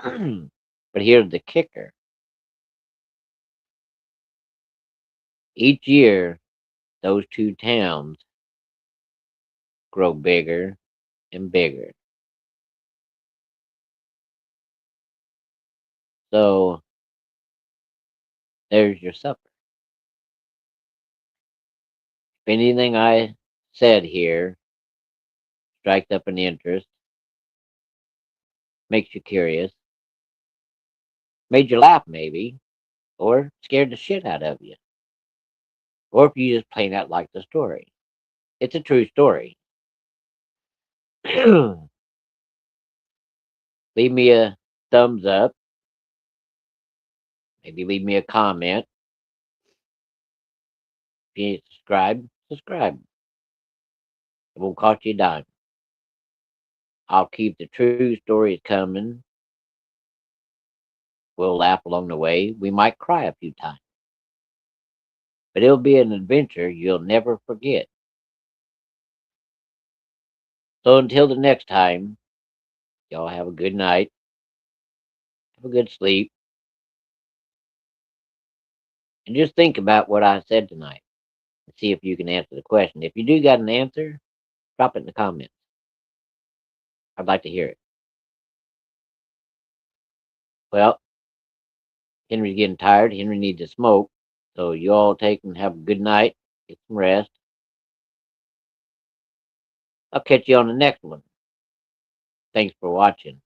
S1: to. But here's the kicker. Each year, those two towns grow bigger and bigger. So there's your supper. If anything I said here strikes up an interest, makes you curious, made you laugh maybe, or scared the shit out of you, or if you just plain out like the story. It's a true story. Leave me a thumbs up. Maybe leave me a comment. If you subscribe, subscribe. It won't cost you a dime. I'll keep the true stories coming. We'll laugh along the way. We might cry a few times. But it'll be an adventure you'll never forget. So until the next time, y'all have a good night. Have a good sleep. And just think about what I said tonight and see if you can answer the question. If you do got an answer, drop it in the comments. I'd like to hear it. Well, Henry's getting tired. Henry needs to smoke. So you all take and have a good night. Get some rest. I'll catch you on the next one. Thanks for watching.